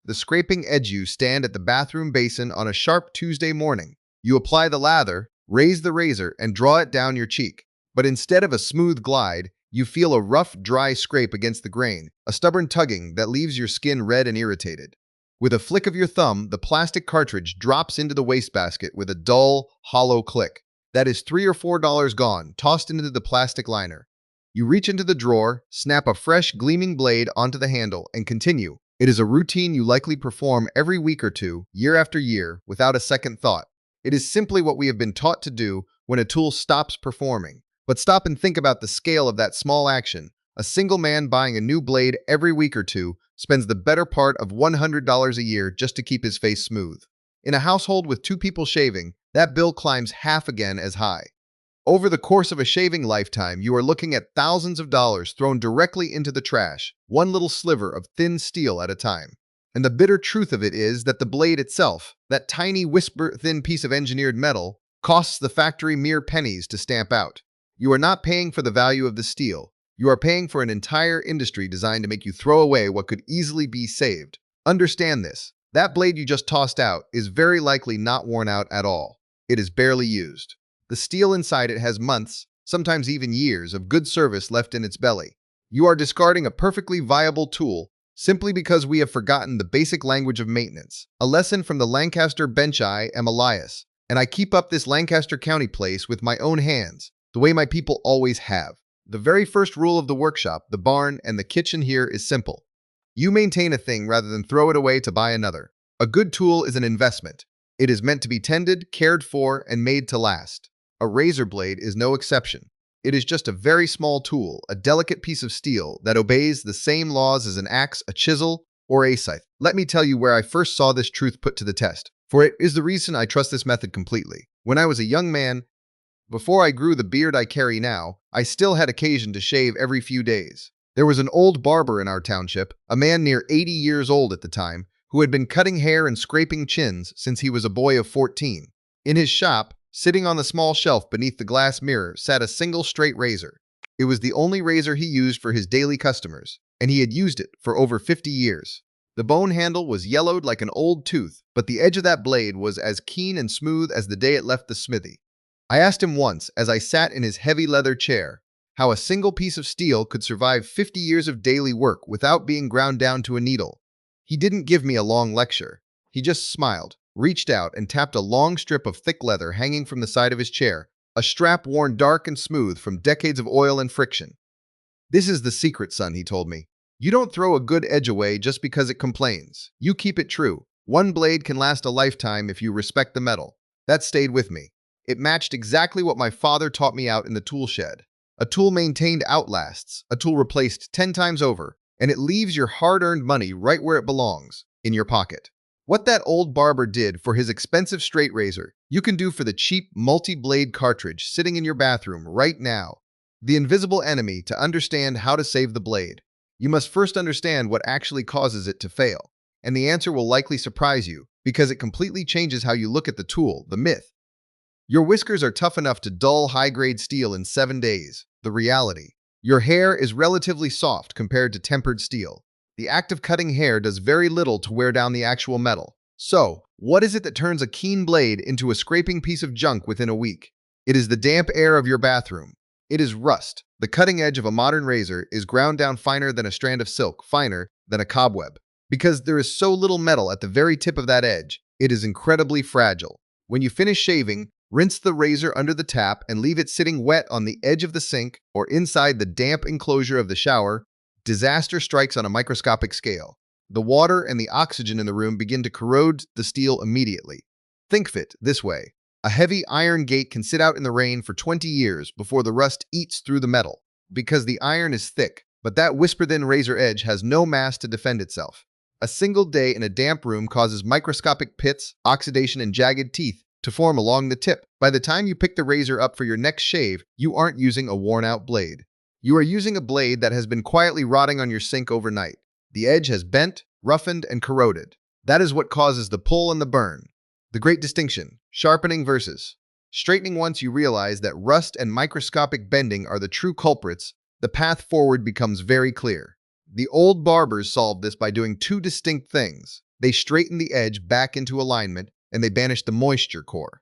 the scraping edge. You stand at the bathroom basin on a sharp Tuesday morning. You apply the lather, raise the razor, and draw it down your cheek. But instead of a smooth glide, you feel a rough, dry scrape against the grain, a stubborn tugging that leaves your skin red and irritated. With a flick of your thumb, the plastic cartridge drops into the wastebasket with a dull, hollow click. That is $3 or $4 gone, tossed into the plastic liner. You reach into the drawer, snap a fresh, gleaming blade onto the handle, and continue. It is a routine you likely perform every week or two, year after year, without a second thought. It is simply what we have been taught to do when a tool stops performing. But stop and think about the scale of that small action. A single man buying a new blade every week or two spends the better part of $100 a year just to keep his face smooth. In a household with 2 people shaving, that bill climbs half again as high. Over the course of a shaving lifetime, you are looking at thousands of dollars thrown directly into the trash, one little sliver of thin steel at a time. And the bitter truth of it is that the blade itself, that tiny whisper-thin piece of engineered metal, costs the factory mere pennies to stamp out. You are not paying for the value of the steel. You are paying for an entire industry designed to make you throw away what could easily be saved. Understand this. That blade you just tossed out is very likely not worn out at all. It is barely used. The steel inside it has months, sometimes even years, of good service left in its belly. You are discarding a perfectly viable tool simply because we have forgotten the basic language of maintenance. A lesson from the Lancaster bench. I am Elias, and I keep up this Lancaster County place with my own hands, the way my people always have. The very first rule of the workshop, the barn, and the kitchen here is simple. You maintain a thing rather than throw it away to buy another. A good tool is an investment. It is meant to be tended, cared for, and made to last. A razor blade is no exception. It is just a very small tool, a delicate piece of steel that obeys the same laws as an axe, a chisel, or a scythe. Let me tell you where I first saw this truth put to the test, for it is the reason I trust this method completely. When I was a young man, before I grew the beard I carry now, I still had occasion to shave every few days. There was an old barber in our township, a man near 80 years old at the time, who had been cutting hair and scraping chins since he was a boy of 14. In his shop, sitting on the small shelf beneath the glass mirror, sat a single straight razor. It was the only razor he used for his daily customers, and he had used it for over 50 years. The bone handle was yellowed like an old tooth, but the edge of that blade was as keen and smooth as the day it left the smithy. I asked him once, as I sat in his heavy leather chair, how a single piece of steel could survive 50 years of daily work without being ground down to a needle. He didn't give me a long lecture. He just smiled, reached out, and tapped a long strip of thick leather hanging from the side of his chair, a strap worn dark and smooth from decades of oil and friction. "This is the secret, son," he told me. "You don't throw a good edge away just because it complains. You keep it true. One blade can last a lifetime if you respect the metal." That stayed with me. It matched exactly what my father taught me out in the tool shed. A tool maintained outlasts, a tool replaced 10 times over, and it leaves your hard-earned money right where it belongs, in your pocket. What that old barber did for his expensive straight razor, you can do for the cheap multi-blade cartridge sitting in your bathroom right now. The invisible enemy. To understand how to save the blade, you must first understand what actually causes it to fail. And the answer will likely surprise you, because it completely changes how you look at the tool, the myth. Your whiskers are tough enough to dull high-grade steel in 7 days. The reality. Your hair is relatively soft compared to tempered steel. The act of cutting hair does very little to wear down the actual metal. So, what is it that turns a keen blade into a scraping piece of junk within a week? It is the damp air of your bathroom. It is rust. The cutting edge of a modern razor is ground down finer than a strand of silk, finer than a cobweb. Because there is so little metal at the very tip of that edge, it is incredibly fragile. When you finish shaving, rinse the razor under the tap and leave it sitting wet on the edge of the sink or inside the damp enclosure of the shower. Disaster strikes on a microscopic scale. The water and the oxygen in the room begin to corrode the steel immediately. Think of it this way. A heavy iron gate can sit out in the rain for 20 years before the rust eats through the metal, because the iron is thick, but that whisper-thin razor edge has no mass to defend itself. A single day in a damp room causes microscopic pits, oxidation, and jagged teeth to form along the tip. By the time you pick the razor up for your next shave, you aren't using a worn-out blade. You are using a blade that has been quietly rotting on your sink overnight. The edge has bent, roughened, and corroded. That is what causes the pull and the burn. The great distinction: sharpening versus straightening. Once you realize that rust and microscopic bending are the true culprits, the path forward becomes very clear. The old barbers solved this by doing 2 distinct things. They straighten the edge back into alignment, and they banish the moisture core.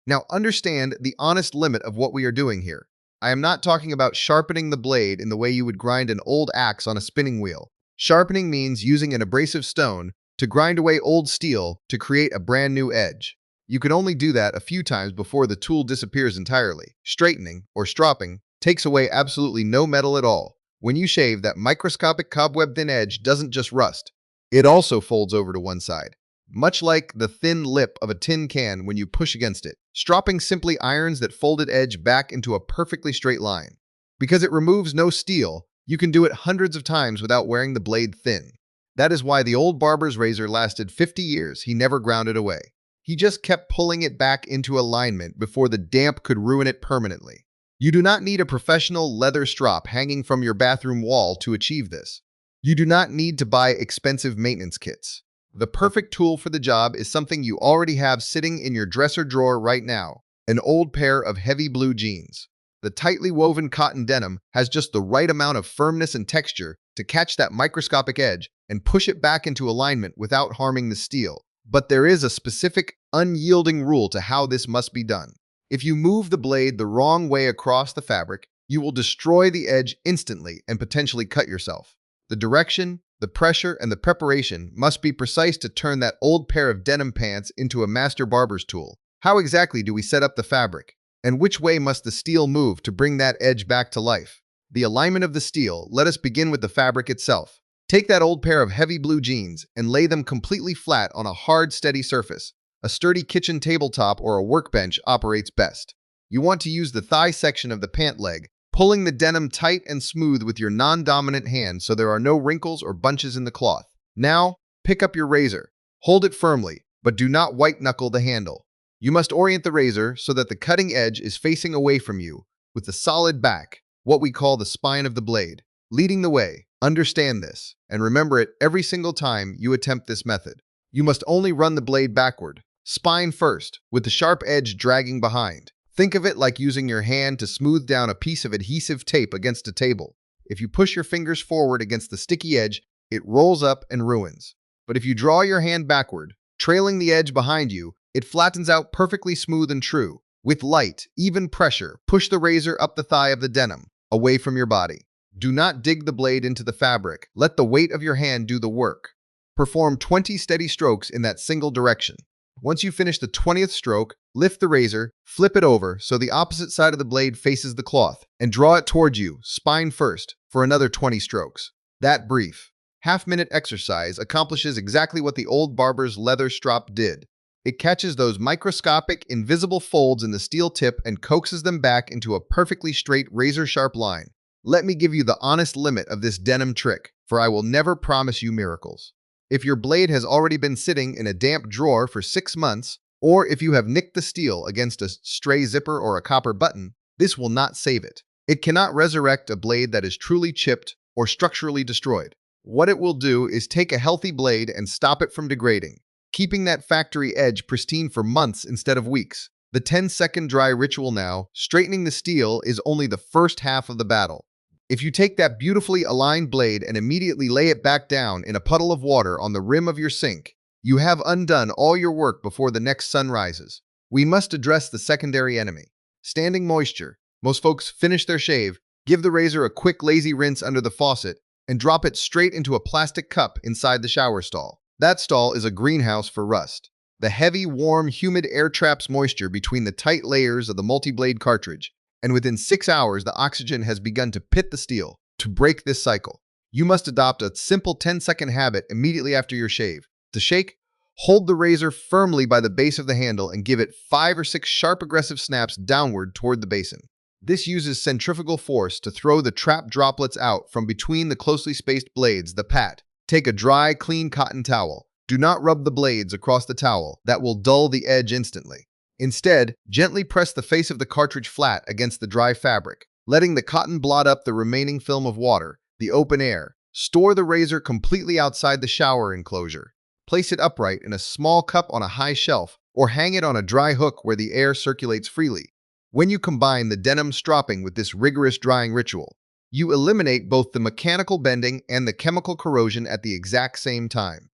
Now understand the honest limit of what we are doing here. I am not talking about sharpening the blade in the way you would grind an old axe on a spinning wheel. Sharpening means using an abrasive stone to grind away old steel to create a brand new edge. You can only do that a few times before the tool disappears entirely. Straightening, or stropping, takes away absolutely no metal at all. When you shave, that microscopic cobweb-thin edge doesn't just rust. It also folds over to one side, much like the thin lip of a tin can when you push against it. Stropping simply irons that folded edge back into a perfectly straight line. Because it removes no steel, you can do it hundreds of times without wearing the blade thin. That is why the old barber's razor lasted 50 years. He never ground it away. He just kept pulling it back into alignment before the damp could ruin it permanently. You do not need a professional leather strop hanging from your bathroom wall to achieve this. You do not need to buy expensive maintenance kits. The perfect tool for the job is something you already have sitting in your dresser drawer right now: an old pair of heavy blue jeans. The tightly woven cotton denim has just the right amount of firmness and texture to catch that microscopic edge and push it back into alignment without harming the steel. But there is a specific, unyielding rule to how this must be done. If you move the blade the wrong way across the fabric, you will destroy the edge instantly and potentially cut yourself. The direction, the pressure, and the preparation must be precise to turn that old pair of denim pants into a master barber's tool. How exactly do we set up the fabric? And which way must the steel move to bring that edge back to life? The alignment of the steel. Let us begin with the fabric itself. Take that old pair of heavy blue jeans and lay them completely flat on a hard, steady surface. A sturdy kitchen tabletop or a workbench operates best. You want to use the thigh section of the pant leg, pulling the denim tight and smooth with your non-dominant hand so there are no wrinkles or bunches in the cloth. Now, pick up your razor. Hold it firmly, but do not white-knuckle the handle. You must orient the razor so that the cutting edge is facing away from you, with the solid back, what we call the spine of the blade, leading the way. Understand this, and remember it every single time you attempt this method. You must only run the blade backward, spine first, with the sharp edge dragging behind. Think of it like using your hand to smooth down a piece of adhesive tape against a table. If you push your fingers forward against the sticky edge, it rolls up and ruins. But if you draw your hand backward, trailing the edge behind you, it flattens out perfectly smooth and true. With light, even pressure, push the razor up the thigh of the denim, away from your body. Do not dig the blade into the fabric. Let the weight of your hand do the work. Perform 20 steady strokes in that single direction. Once you finish the 20th stroke, lift the razor, flip it over so the opposite side of the blade faces the cloth, and draw it towards you, spine first, for another 20 strokes. That brief, half-minute exercise accomplishes exactly what the old barber's leather strop did. It catches those microscopic, invisible folds in the steel tip and coaxes them back into a perfectly straight, razor-sharp line. Let me give you the honest limit of this denim trick, for I will never promise you miracles. If your blade has already been sitting in a damp drawer for 6 months, or if you have nicked the steel against a stray zipper or a copper button, this will not save it. It cannot resurrect a blade that is truly chipped or structurally destroyed. What it will do is take a healthy blade and stop it from degrading, keeping that factory edge pristine for months instead of weeks. The 10-second dry ritual now, straightening the steel, is only the first half of the battle. If you take that beautifully aligned blade and immediately lay it back down in a puddle of water on the rim of your sink, you have undone all your work before the next sun rises. We must address the secondary enemy: standing moisture. Most folks finish their shave, give the razor a quick lazy rinse under the faucet, and drop it straight into a plastic cup inside the shower stall. That stall is a greenhouse for rust. The heavy, warm, humid air traps moisture between the tight layers of the multi-blade cartridge, and within 6 hours the oxygen has begun to pit the steel. To break this cycle, you must adopt a simple 10-second habit immediately after your shave. To shake, hold the razor firmly by the base of the handle and give it 5 or 6 sharp aggressive snaps downward toward the basin. This uses centrifugal force to throw the trapped droplets out from between the closely spaced blades. The pat. Take a dry, clean cotton towel. Do not rub the blades across the towel. That will dull the edge instantly. Instead, gently press the face of the cartridge flat against the dry fabric, letting the cotton blot up the remaining film of water. The open air. Store the razor completely outside the shower enclosure. Place it upright in a small cup on a high shelf, or hang it on a dry hook where the air circulates freely. When you combine the denim stropping with this rigorous drying ritual, you eliminate both the mechanical bending and the chemical corrosion at the exact same time.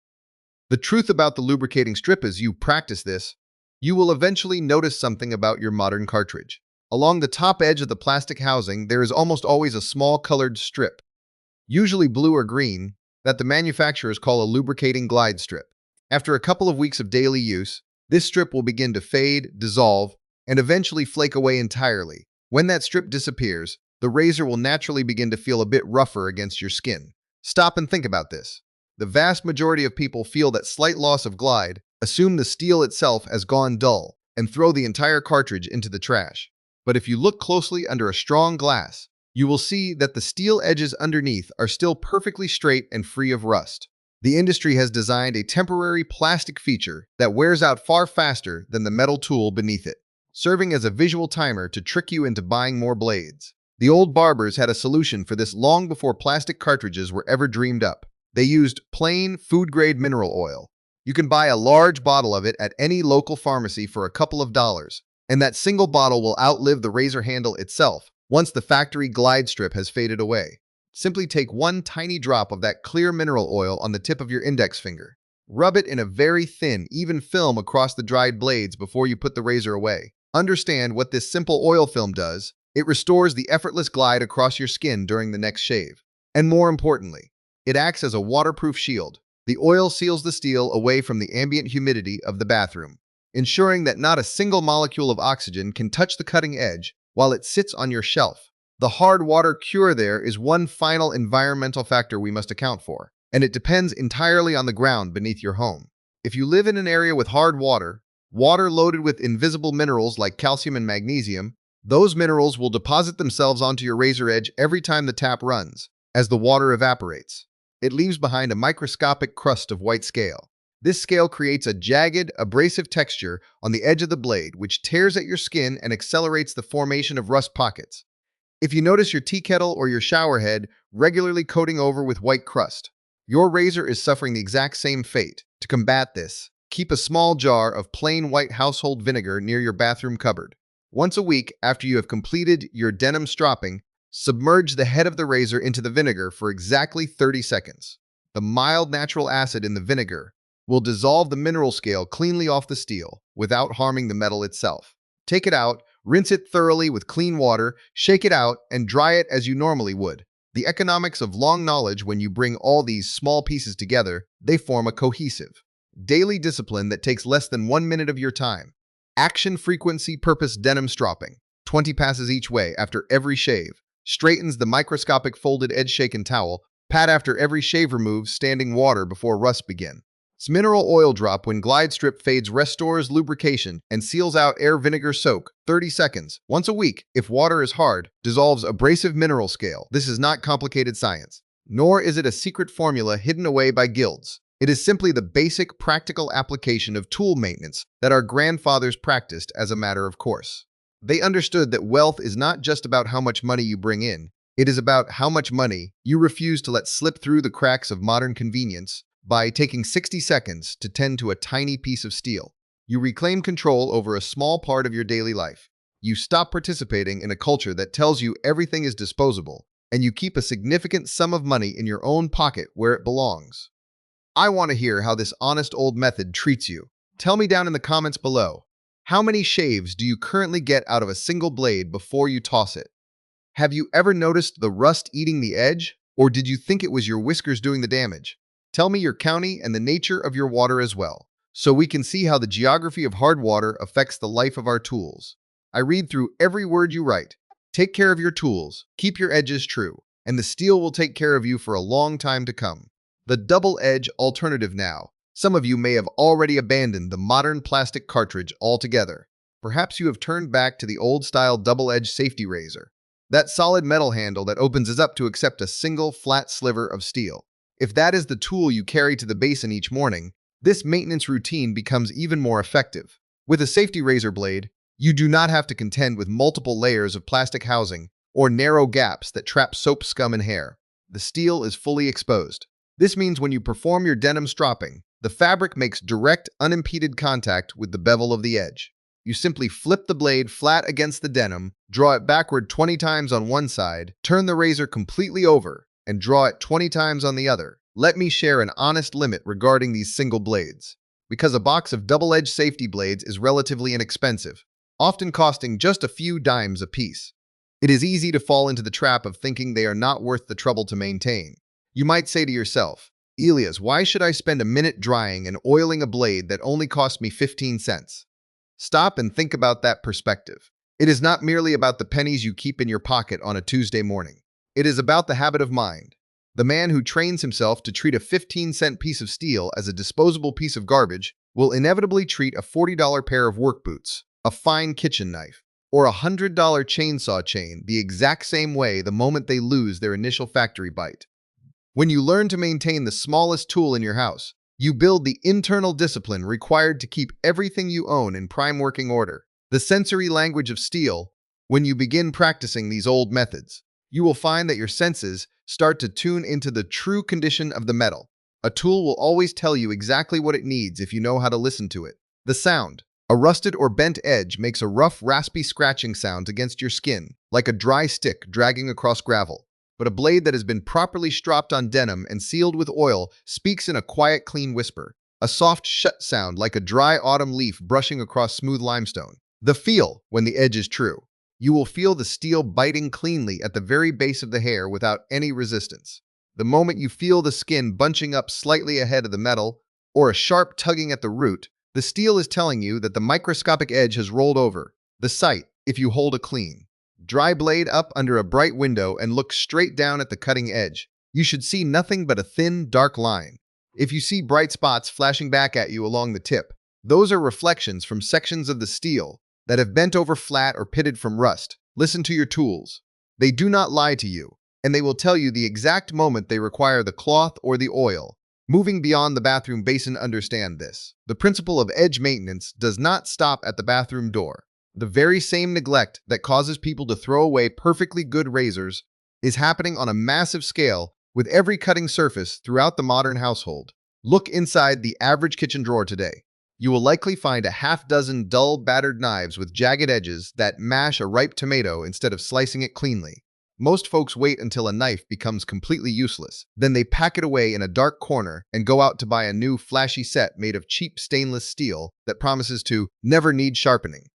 The truth about the lubricating strip is you practice this, you will eventually notice something about your modern cartridge. Along the top edge of the plastic housing, there is almost always a small colored strip, usually blue or green, that the manufacturers call a lubricating glide strip. After a couple of weeks of daily use, this strip will begin to fade, dissolve, and eventually flake away entirely. When that strip disappears, the razor will naturally begin to feel a bit rougher against your skin. Stop and think about this. The vast majority of people feel that slight loss of glide, assume the steel itself has gone dull, and throw the entire cartridge into the trash. But if you look closely under a strong glass, you will see that the steel edges underneath are still perfectly straight and free of rust. The industry has designed a temporary plastic feature that wears out far faster than the metal tool beneath it, serving as a visual timer to trick you into buying more blades. The old barbers had a solution for this long before plastic cartridges were ever dreamed up. They used plain, food-grade mineral oil. You can buy a large bottle of it at any local pharmacy for a couple of dollars, and that single bottle will outlive the razor handle itself once the factory glide strip has faded away. Simply take one tiny drop of that clear mineral oil on the tip of your index finger. Rub it in a very thin, even film across the dried blades before you put the razor away. Understand what this simple oil film does. It restores the effortless glide across your skin during the next shave. And more importantly, it acts as a waterproof shield. The oil seals the steel away from the ambient humidity of the bathroom, ensuring that not a single molecule of oxygen can touch the cutting edge while it sits on your shelf. The hard water cure there is one final environmental factor we must account for, and it depends entirely on the ground beneath your home. If you live in an area with hard water, water loaded with invisible minerals like calcium and magnesium, those minerals will deposit themselves onto your razor edge every time the tap runs. As the water evaporates, it leaves behind a microscopic crust of white scale. This scale creates a jagged, abrasive texture on the edge of the blade, which tears at your skin and accelerates the formation of rust pockets. If you notice your tea kettle or your shower head regularly coating over with white crust, your razor is suffering the exact same fate. To combat this, keep a small jar of plain white household vinegar near your bathroom cupboard. Once a week, after you have completed your denim stropping, submerge the head of the razor into the vinegar for exactly 30 seconds. The mild natural acid in the vinegar will dissolve the mineral scale cleanly off the steel without harming the metal itself. Take it out, rinse it thoroughly with clean water, shake it out, and dry it as you normally would. The economics of long knowledge: when you bring all these small pieces together, they form a cohesive, daily discipline that takes less than 1 minute of your time. Action frequency purpose denim stropping, 20 passes each way after every shave. Straightens the microscopic folded edge shaken towel. Pat after every shave removes standing water before rust begin. Mineral oil drop when glide strip fades, restores lubrication and seals out air. Vinegar soak, 30 seconds. Once a week, if water is hard, dissolves abrasive mineral scale. This is not complicated science, nor is it a secret formula hidden away by guilds. It is simply the basic, practical application of tool maintenance that our grandfathers practiced as a matter of course. They understood that wealth is not just about how much money you bring in. It is about how much money you refuse to let slip through the cracks of modern convenience. By taking 60 seconds to tend to a tiny piece of steel, you reclaim control over a small part of your daily life. You stop participating in a culture that tells you everything is disposable, and you keep a significant sum of money in your own pocket where it belongs. I want to hear how this honest old method treats you. Tell me down in the comments below. How many shaves do you currently get out of a single blade before you toss it? Have you ever noticed the rust eating the edge, or did you think it was your whiskers doing the damage? Tell me your county and the nature of your water as well, so we can see how the geography of hard water affects the life of our tools. I read through every word you write. Take care of your tools, keep your edges true, and the steel will take care of you for a long time to come. The double-edge alternative now. Some of you may have already abandoned the modern plastic cartridge altogether. Perhaps you have turned back to the old-style double-edged safety razor, that solid metal handle that opens up to accept a single flat sliver of steel. If that is the tool you carry to the basin each morning, this maintenance routine becomes even more effective. With a safety razor blade, you do not have to contend with multiple layers of plastic housing or narrow gaps that trap soap scum and hair. The steel is fully exposed. This means when you perform your denim stropping, the fabric makes direct, unimpeded contact with the bevel of the edge. You simply flip the blade flat against the denim, draw it backward 20 times on one side, turn the razor completely over, and draw it 20 times on the other. Let me share an honest limit regarding these single blades. Because a box of double-edged safety blades is relatively inexpensive, often costing just a few dimes a piece. It is easy to fall into the trap of thinking they are not worth the trouble to maintain. You might say to yourself, Elias, why should I spend a minute drying and oiling a blade that only cost me 15 cents? Stop and think about that perspective. It is not merely about the pennies you keep in your pocket on a Tuesday morning. It is about the habit of mind. The man who trains himself to treat a 15-cent piece of steel as a disposable piece of garbage will inevitably treat a $40 pair of work boots, a fine kitchen knife, or a $100 chainsaw chain the exact same way the moment they lose their initial factory bite. When you learn to maintain the smallest tool in your house, you build the internal discipline required to keep everything you own in prime working order. The sensory language of steel. When you begin practicing these old methods, you will find that your senses start to tune into the true condition of the metal. A tool will always tell you exactly what it needs if you know how to listen to it. The sound. A rusted or bent edge makes a rough, raspy scratching sound against your skin, like a dry stick dragging across gravel. But a blade that has been properly stropped on denim and sealed with oil speaks in a quiet, clean whisper. A soft shut sound like a dry autumn leaf brushing across smooth limestone. The feel, when the edge is true. You will feel the steel biting cleanly at the very base of the hair without any resistance. The moment you feel the skin bunching up slightly ahead of the metal, or a sharp tugging at the root, the steel is telling you that the microscopic edge has rolled over. The sight, if you hold a clean, dry blade up under a bright window and look straight down at the cutting edge, you should see nothing but a thin, dark line. If you see bright spots flashing back at you along the tip, those are reflections from sections of the steel that have bent over flat or pitted from rust. Listen to your tools. They do not lie to you, and they will tell you the exact moment they require the cloth or the oil. Moving beyond the bathroom basin, understand this. The principle of edge maintenance does not stop at the bathroom door. The very same neglect that causes people to throw away perfectly good razors is happening on a massive scale with every cutting surface throughout the modern household. Look inside the average kitchen drawer today. You will likely find a half-dozen dull, battered knives with jagged edges that mash a ripe tomato instead of slicing it cleanly. Most folks wait until a knife becomes completely useless. Then they pack it away in a dark corner and go out to buy a new, flashy set made of cheap stainless steel that promises to never need sharpening.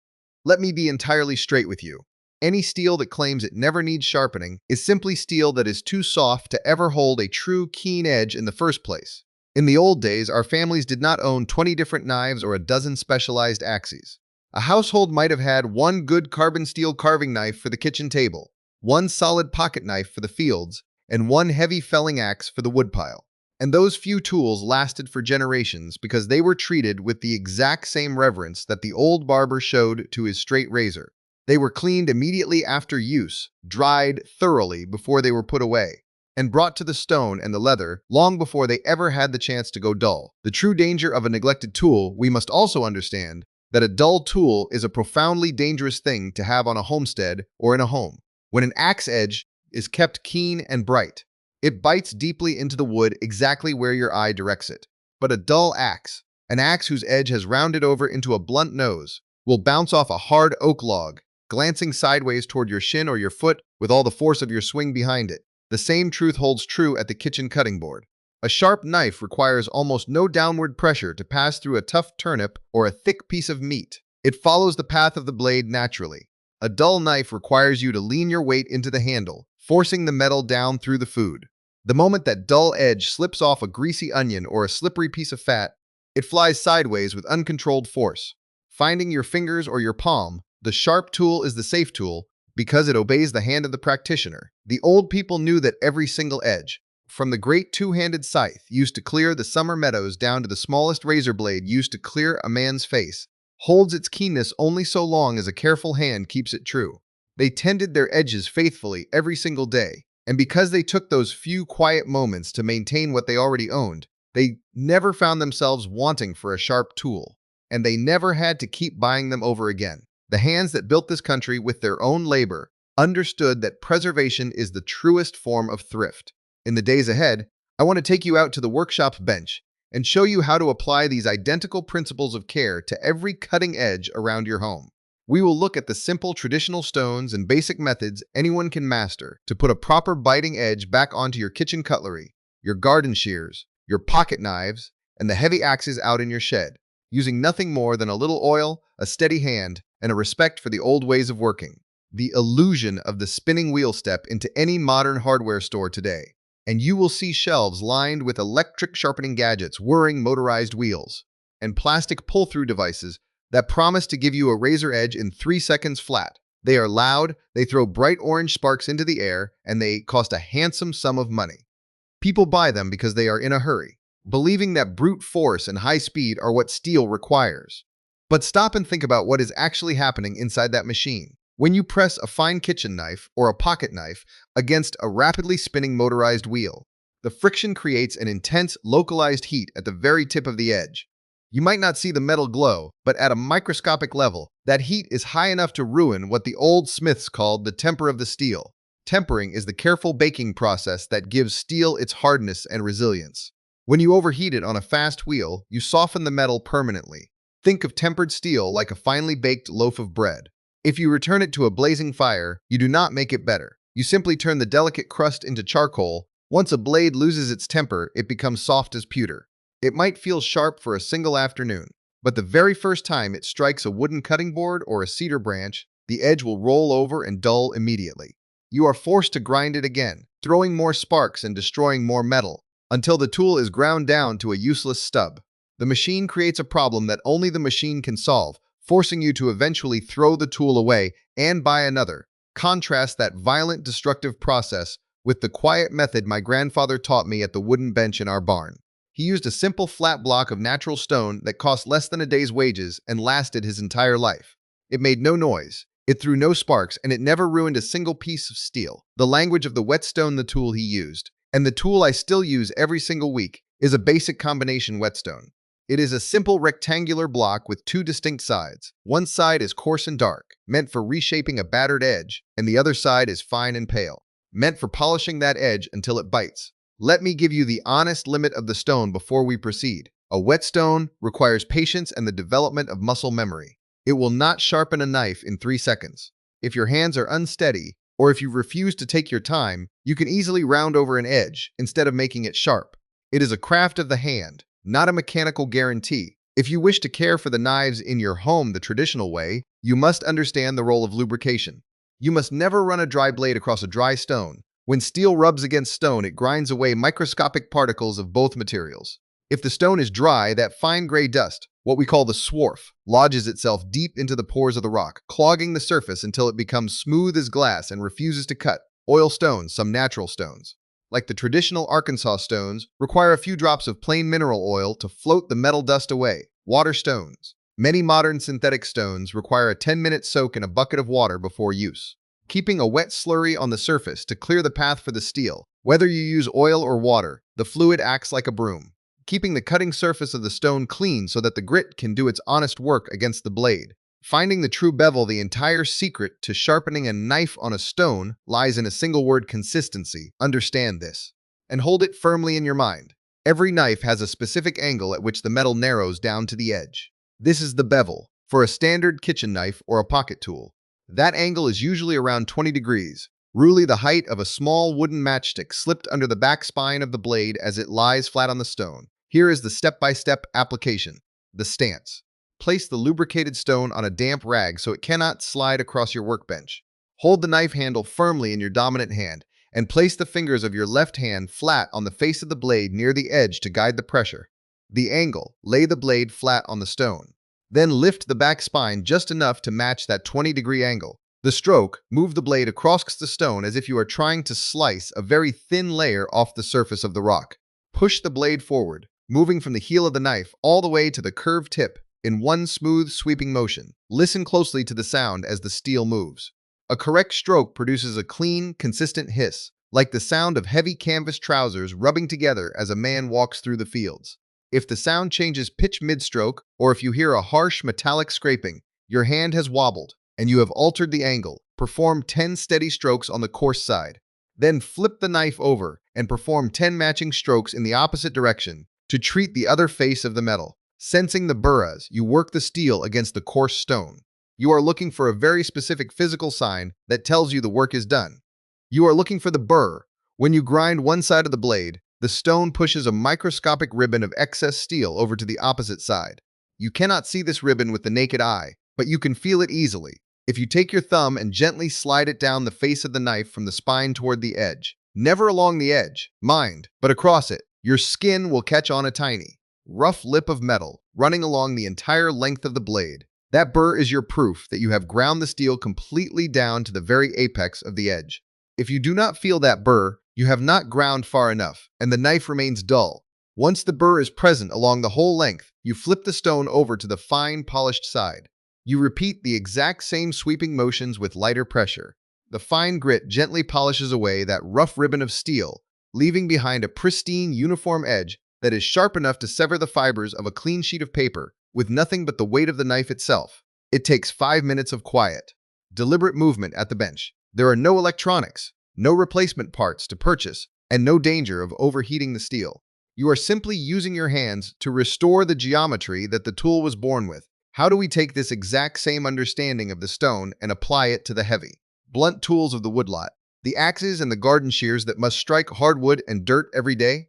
Let me be entirely straight with you. Any steel that claims it never needs sharpening is simply steel that is too soft to ever hold a true, keen edge in the first place. In the old days, our families did not own 20 different knives or a dozen specialized axes. A household might have had one good carbon steel carving knife for the kitchen table, one solid pocket knife for the fields, and one heavy felling axe for the woodpile. And those few tools lasted for generations because they were treated with the exact same reverence that the old barber showed to his straight razor. They were cleaned immediately after use, dried thoroughly before they were put away, and brought to the stone and the leather long before they ever had the chance to go dull. The true danger of a neglected tool, we must also understand that a dull tool is a profoundly dangerous thing to have on a homestead or in a home. When an axe edge is kept keen and bright, it bites deeply into the wood exactly where your eye directs it. But a dull axe, an axe whose edge has rounded over into a blunt nose, will bounce off a hard oak log, glancing sideways toward your shin or your foot with all the force of your swing behind it. The same truth holds true at the kitchen cutting board. A sharp knife requires almost no downward pressure to pass through a tough turnip or a thick piece of meat. It follows the path of the blade naturally. A dull knife requires you to lean your weight into the handle, forcing the metal down through the food. The moment that dull edge slips off a greasy onion or a slippery piece of fat, it flies sideways with uncontrolled force. Finding your fingers or your palm, the sharp tool is the safe tool, because it obeys the hand of the practitioner. The old people knew that every single edge, from the great two-handed scythe used to clear the summer meadows down to the smallest razor blade used to clear a man's face, holds its keenness only so long as a careful hand keeps it true. They tended their edges faithfully every single day, and because they took those few quiet moments to maintain what they already owned, they never found themselves wanting for a sharp tool, and they never had to keep buying them over again. The hands that built this country with their own labor understood that preservation is the truest form of thrift. In the days ahead, I want to take you out to the workshop bench and show you how to apply these identical principles of care to every cutting edge around your home. We will look at the simple traditional stones and basic methods anyone can master to put a proper biting edge back onto your kitchen cutlery. your garden shears, your pocket knives, and the heavy axes out in your shed, using nothing more than a little oil, a steady hand, and a respect for the old ways of working. The illusion of the spinning wheel step into any modern hardware store today, and you will see shelves lined with electric sharpening gadgets, whirring motorized wheels, and plastic pull-through devices that promise to give you a razor edge in 3 seconds flat. They are loud, they throw bright orange sparks into the air, and they cost a handsome sum of money. People buy them because they are in a hurry, believing that brute force and high speed are what steel requires. But stop and think about what is actually happening inside that machine. When you press a fine kitchen knife or a pocket knife against a rapidly spinning motorized wheel, the friction creates an intense, localized heat at the very tip of the edge. You might not see the metal glow, but at a microscopic level, that heat is high enough to ruin what the old smiths called the temper of the steel. Tempering is the careful baking process that gives steel its hardness and resilience. When you overheat it on a fast wheel, you soften the metal permanently. Think of tempered steel like a finely baked loaf of bread. If you return it to a blazing fire, you do not make it better. You simply turn the delicate crust into charcoal. Once a blade loses its temper, it becomes soft as pewter. It might feel sharp for a single afternoon, but the very first time it strikes a wooden cutting board or a cedar branch, the edge will roll over and dull immediately. You are forced to grind it again, throwing more sparks and destroying more metal, until the tool is ground down to a useless stub. The machine creates a problem that only the machine can solve, forcing you to eventually throw the tool away and buy another. Contrast that violent, destructive process with the quiet method my grandfather taught me at the wooden bench in our barn. He used a simple flat block of natural stone that cost less than a day's wages and lasted his entire life. It made no noise, it threw no sparks, and it never ruined a single piece of steel. The language of the whetstone, the tool he used, and the tool I still use every single week, is a basic combination whetstone. It is a simple rectangular block with two distinct sides. One side is coarse and dark, meant for reshaping a battered edge, and the other side is fine and pale, meant for polishing that edge until it bites. Let me give you the honest limit of the stone before we proceed. A whetstone requires patience and the development of muscle memory. It will not sharpen a knife in 3 seconds. If your hands are unsteady, or if you refuse to take your time, you can easily round over an edge instead of making it sharp. It is a craft of the hand, not a mechanical guarantee. If you wish to care for the knives in your home the traditional way, you must understand the role of lubrication. You must never run a dry blade across a dry stone. When steel rubs against stone, it grinds away microscopic particles of both materials. If the stone is dry, that fine gray dust, what we call the swarf, lodges itself deep into the pores of the rock, clogging the surface until it becomes smooth as glass and refuses to cut. Oil stones, some natural stones, like the traditional Arkansas stones, require a few drops of plain mineral oil to float the metal dust away. Water stones. Many modern synthetic stones require a 10-minute soak in a bucket of water before use, keeping a wet slurry on the surface to clear the path for the steel. Whether you use oil or water, the fluid acts like a broom, keeping the cutting surface of the stone clean so that the grit can do its honest work against the blade. Finding the true bevel, the entire secret to sharpening a knife on a stone lies in a single word: consistency. Understand this, and hold it firmly in your mind. Every knife has a specific angle at which the metal narrows down to the edge. This is the bevel. For a standard kitchen knife or a pocket tool, that angle is usually around 20 degrees, roughly the height of a small wooden matchstick slipped under the back spine of the blade as it lies flat on the stone. Here is the step-by-step application. The stance. Place the lubricated stone on a damp rag so it cannot slide across your workbench. Hold the knife handle firmly in your dominant hand and place the fingers of your left hand flat on the face of the blade near the edge to guide the pressure. The angle. Lay the blade flat on the stone. Then lift the back spine just enough to match that 20-degree angle. The stroke. Move the blade across the stone as if you are trying to slice a very thin layer off the surface of the rock. Push the blade forward, moving from the heel of the knife all the way to the curved tip in one smooth, sweeping motion. Listen closely to the sound as the steel moves. A correct stroke produces a clean, consistent hiss, like the sound of heavy canvas trousers rubbing together as a man walks through the fields. If the sound changes pitch mid-stroke, or if you hear a harsh metallic scraping, your hand has wobbled, and you have altered the angle. Perform 10 steady strokes on the coarse side. Then flip the knife over and perform 10 matching strokes in the opposite direction to treat the other face of the metal. Sensing the burr as you work the steel against the coarse stone, you are looking for a very specific physical sign that tells you the work is done. You are looking for the burr. When you grind one side of the blade, The stone pushes a microscopic ribbon of excess steel over to the opposite side. You cannot see this ribbon with the naked eye, but you can feel it easily. If you take your thumb and gently slide it down the face of the knife from the spine toward the edge, never along the edge, mind, but across it, your skin will catch on a tiny, rough lip of metal running along the entire length of the blade. That burr is your proof that you have ground the steel completely down to the very apex of the edge. If you do not feel that burr, you have not ground far enough, and the knife remains dull. Once the burr is present along the whole length, you flip the stone over to the fine, polished side. You repeat the exact same sweeping motions with lighter pressure. The fine grit gently polishes away that rough ribbon of steel, leaving behind a pristine, uniform edge that is sharp enough to sever the fibers of a clean sheet of paper with nothing but the weight of the knife itself. It takes 5 minutes of quiet, deliberate movement at the bench. There are no electronics, no replacement parts to purchase, and no danger of overheating the steel. You are simply using your hands to restore the geometry that the tool was born with. How do we take this exact same understanding of the stone and apply it to the heavy, blunt tools of the woodlot, the axes and the garden shears that must strike hardwood and dirt every day?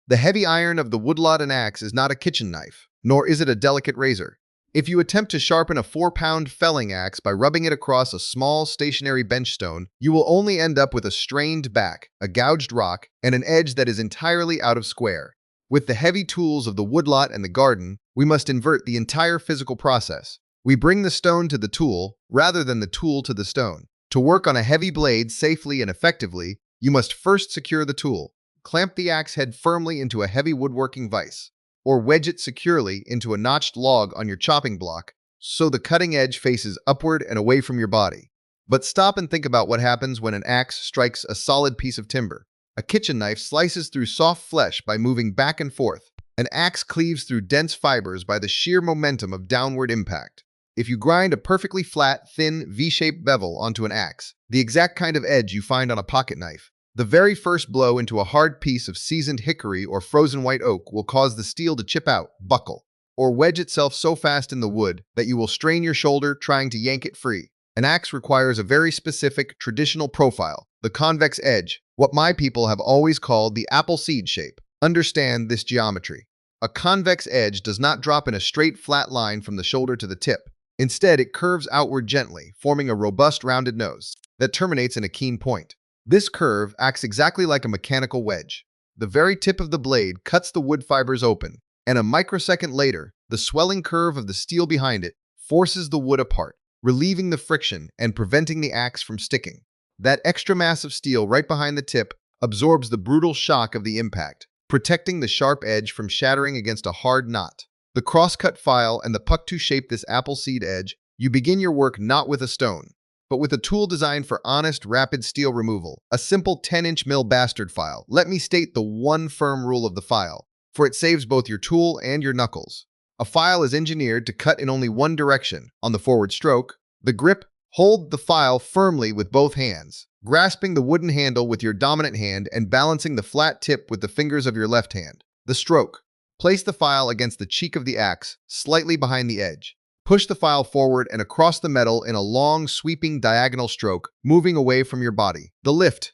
The heavy iron of the woodlot and axe is not a kitchen knife, nor is it a delicate razor. If you attempt to sharpen a 4-pound felling axe by rubbing it across a small stationary bench stone, you will only end up with a strained back, a gouged rock, and an edge that is entirely out of square. With the heavy tools of the woodlot and the garden, we must invert the entire physical process. We bring the stone to the tool, rather than the tool to the stone. To work on a heavy blade safely and effectively, you must first secure the tool. Clamp the axe head firmly into a heavy woodworking vise, or wedge it securely into a notched log on your chopping block, so the cutting edge faces upward and away from your body. But stop and think about what happens when an axe strikes a solid piece of timber. A kitchen knife slices through soft flesh by moving back and forth. An axe cleaves through dense fibers by the sheer momentum of downward impact. If you grind a perfectly flat, thin, V-shaped bevel onto an axe, the exact kind of edge you find on a pocket knife, the very first blow into a hard piece of seasoned hickory or frozen white oak will cause the steel to chip out, buckle, or wedge itself so fast in the wood that you will strain your shoulder trying to yank it free. An axe requires a very specific, traditional profile, the convex edge, what my people have always called the apple seed shape. Understand this geometry. A convex edge does not drop in a straight, flat line from the shoulder to the tip. Instead, it curves outward gently, forming a robust, rounded nose that terminates in a keen point. This curve acts exactly like a mechanical wedge. The very tip of the blade cuts the wood fibers open, and a microsecond later, the swelling curve of the steel behind it forces the wood apart, relieving the friction and preventing the axe from sticking. That extra mass of steel right behind the tip absorbs the brutal shock of the impact, protecting the sharp edge from shattering against a hard knot. The crosscut file and the puck to shape this apple seed edge, you begin your work not with a stone, but with a tool designed for honest, rapid steel removal, a simple 10-inch mill bastard file. Let me state the one firm rule of the file, for it saves both your tool and your knuckles. A file is engineered to cut in only one direction. On the forward stroke, the grip, hold the file firmly with both hands, grasping the wooden handle with your dominant hand and balancing the flat tip with the fingers of your left hand. The stroke. Place the file against the cheek of the axe, slightly behind the edge. Push the file forward and across the metal in a long, sweeping diagonal stroke, moving away from your body. The lift.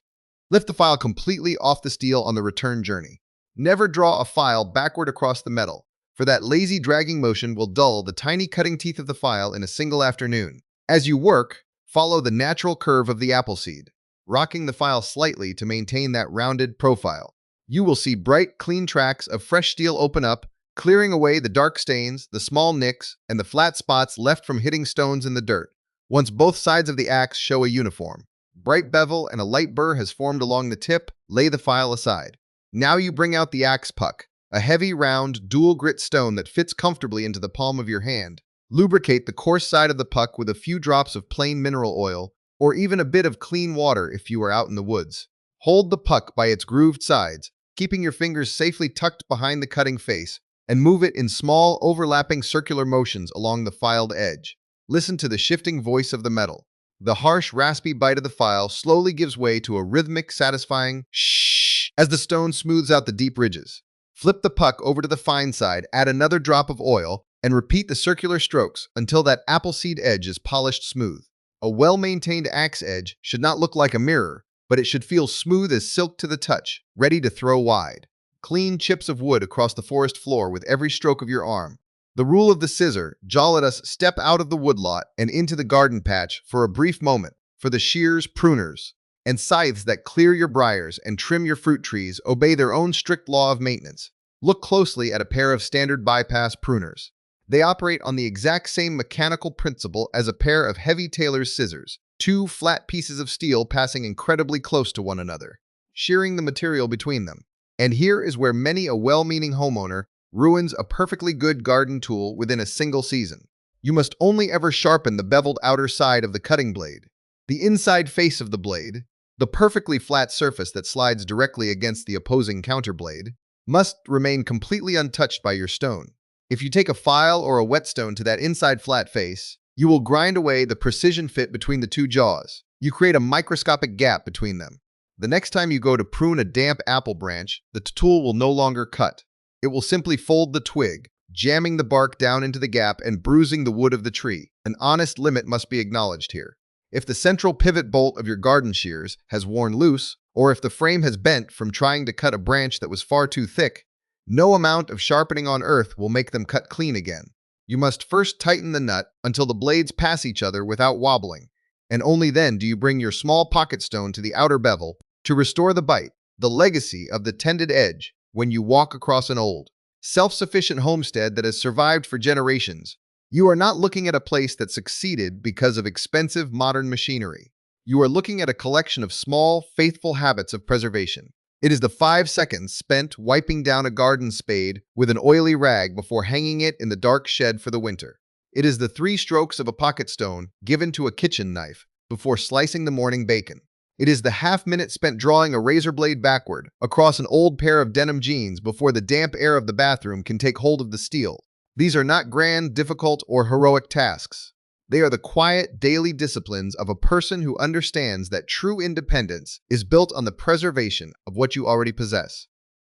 Lift the file completely off the steel on the return journey. Never draw a file backward across the metal, for that lazy dragging motion will dull the tiny cutting teeth of the file in a single afternoon. As you work, follow the natural curve of the apple seed, rocking the file slightly to maintain that rounded profile. You will see bright, clean tracks of fresh steel open up, clearing away the dark stains, the small nicks, and the flat spots left from hitting stones in the dirt. Once both sides of the axe show a uniform, bright bevel and a light burr has formed along the tip, lay the file aside. Now you bring out the axe puck, a heavy, round, dual-grit stone that fits comfortably into the palm of your hand. Lubricate the coarse side of the puck with a few drops of plain mineral oil, or even a bit of clean water if you are out in the woods. Hold the puck by its grooved sides, keeping your fingers safely tucked behind the cutting face, and move it in small, overlapping circular motions along the filed edge. Listen to the shifting voice of the metal. The harsh, raspy bite of the file slowly gives way to a rhythmic, satisfying shh as the stone smooths out the deep ridges. Flip the puck over to the fine side, add another drop of oil, and repeat the circular strokes until that apple seed edge is polished smooth. A well-maintained axe edge should not look like a mirror, but it should feel smooth as silk to the touch, ready to throw wide. clean chips of wood across the forest floor with every stroke of your arm. The rule of the scissor, let us step out of the woodlot and into the garden patch for a brief moment, for the shears, pruners, and scythes that clear your briars and trim your fruit trees obey their own strict law of maintenance. Look closely at a pair of standard bypass pruners. They operate on the exact same mechanical principle as a pair of heavy tailor's scissors, two flat pieces of steel passing incredibly close to one another, shearing the material between them. And here is where many a well-meaning homeowner ruins a perfectly good garden tool within a single season. You must only ever sharpen the beveled outer side of the cutting blade. The inside face of the blade, the perfectly flat surface that slides directly against the opposing counterblade, must remain completely untouched by your stone. If you take a file or a whetstone to that inside flat face, you will grind away the precision fit between the two jaws. You create a microscopic gap between them. The next time you go to prune a damp apple branch, the tool will no longer cut. It will simply fold the twig, jamming the bark down into the gap and bruising the wood of the tree. An honest limit must be acknowledged here. If the central pivot bolt of your garden shears has worn loose, or if the frame has bent from trying to cut a branch that was far too thick, no amount of sharpening on earth will make them cut clean again. You must first tighten the nut until the blades pass each other without wobbling, and only then do you bring your small pocket stone to the outer bevel to restore the bite, the legacy of the tended edge, when you walk across an old, self-sufficient homestead that has survived for generations. You are not looking at a place that succeeded because of expensive modern machinery. You are looking at a collection of small, faithful habits of preservation. It is the 5 seconds spent wiping down a garden spade with an oily rag before hanging it in the dark shed for the winter. It is the 3 strokes of a pocket stone given to a kitchen knife before slicing the morning bacon. It is the half-minute spent drawing a razor blade backward across an old pair of denim jeans before the damp air of the bathroom can take hold of the steel. These are not grand, difficult, or heroic tasks. They are the quiet, daily disciplines of a person who understands that true independence is built on the preservation of what you already possess.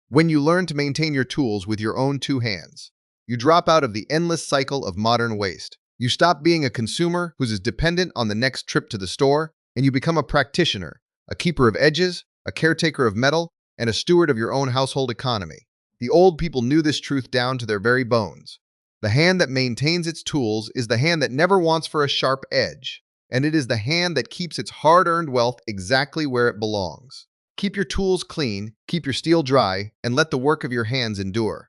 When you learn to maintain your tools with your own 2 hands, you drop out of the endless cycle of modern waste. You stop being a consumer who is dependent on the next trip to the store, and you become a practitioner, a keeper of edges, a caretaker of metal, and a steward of your own household economy. The old people knew this truth down to their very bones. The hand that maintains its tools is the hand that never wants for a sharp edge, and it is the hand that keeps its hard-earned wealth exactly where it belongs. Keep your tools clean, keep your steel dry, and let the work of your hands endure.